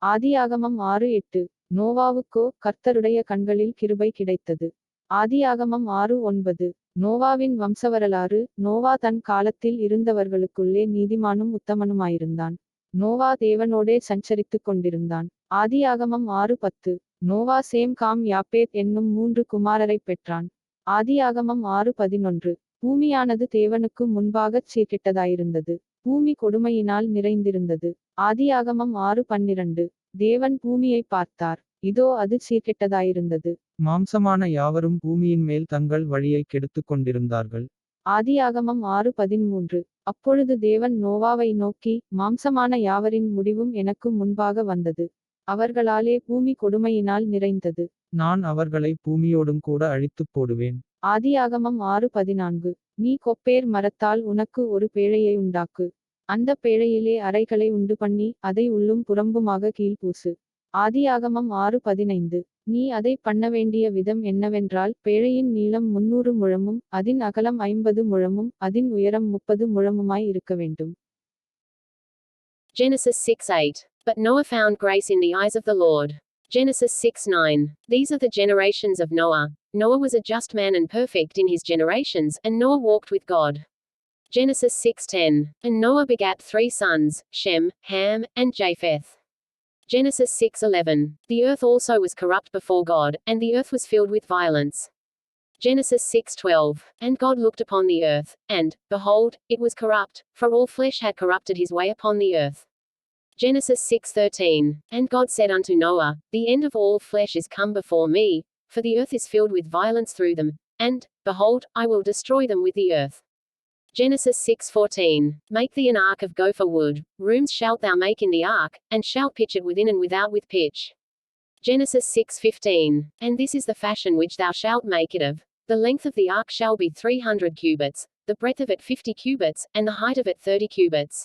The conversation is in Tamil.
ஆதியாகமம் 6:8. நோவாவுக்கோ கர்த்தருடைய கண்களில் கிருபை கிடைத்தது. ஆதியாகமம் 6:9. நோவாவின் வம்சவரலாறு. நோவா தன் காலத்தில் இருந்தவர்களுக்குள்ளே நீதிமானும் உத்தமனுமாயிருந்தான். நோவா தேவனோடே சஞ்சரித்துக் கொண்டிருந்தான். ஆதியாகமம் 6:10. நோவா சேம் காம் யாப்பேத் என்னும் 3 குமாரரைப் பெற்றான். ஆதியாகமம் 6:11. பூமியானது தேவனுக்கு முன்பாகச் சீர்கெட்டதாயிருந்தது. பூமி கொடுமையினால் நிறைந்திருந்தது. ஆதியாகமம் 6:12. தேவன் பூமியைப் பார்த்தார். இதோ அது சீர்கெட்டதாயிருந்தது. மாம்சமான யாவரும் பூமியின் மேல் தங்கள் வழியைக் கெடுத்துக் கொண்டிருந்தார்கள். ஆதியாகமம் 6:13. அப்பொழுது தேவன் நோவாவை நோக்கி, மாம்சமான யாவரின் முடிவும் எனக்கு முன்பாக வந்தது. அவர்களாலே பூமி கொடுமையினால் நிறைந்தது. நான் அவர்களை பூமியோடும் கூட அழித்துப் போடுவேன். ஆதியாகமம் 6:14. நீ கொப்பேர் மரத்தால் உனக்கு ஒரு பேழையை உண்டாக்கு. அந்த பேழையிலே அறைகளை உண்டுபண்ணி, அதை உள்ளும் புறம்புமாக கீழ்பூசு. ஆதியாகமம் 6:15. நீ அதை பண்ணவேண்டிய விதம் என்னவென்றால், பேழையின் நீளம் 300 முழமும், அதின் அகலம் 50 முழமும், அதின் உயரம் 30 முழமுமாய் இருக்க வேண்டும். Genesis 6:8. But Noah found grace in the eyes of the Lord. Genesis 6:9. These are the generations of Noah. Noah was a just man and perfect in his generations, and Noah walked with God. Genesis 6:10. And Noah begat 3 sons, Shem, Ham, and Japheth. Genesis 6:11. The earth also was corrupt before God, and the earth was filled with violence. Genesis 6:12. And God looked upon the earth, and, behold, it was corrupt, for all flesh had corrupted his way upon the earth. Genesis 6:13. And God said unto Noah, The end of all flesh is come before me, for the earth is filled with violence through them, and, behold, I will destroy them with the earth. Genesis 6:14. Make thee an ark of gopher wood, rooms shalt thou make in the ark, and shalt pitch it within and without with pitch. Genesis 6:15. And this is the fashion which thou shalt make it of. The length of the ark shall be 300 cubits, the breadth of it 50 cubits, and the height of it 30 cubits.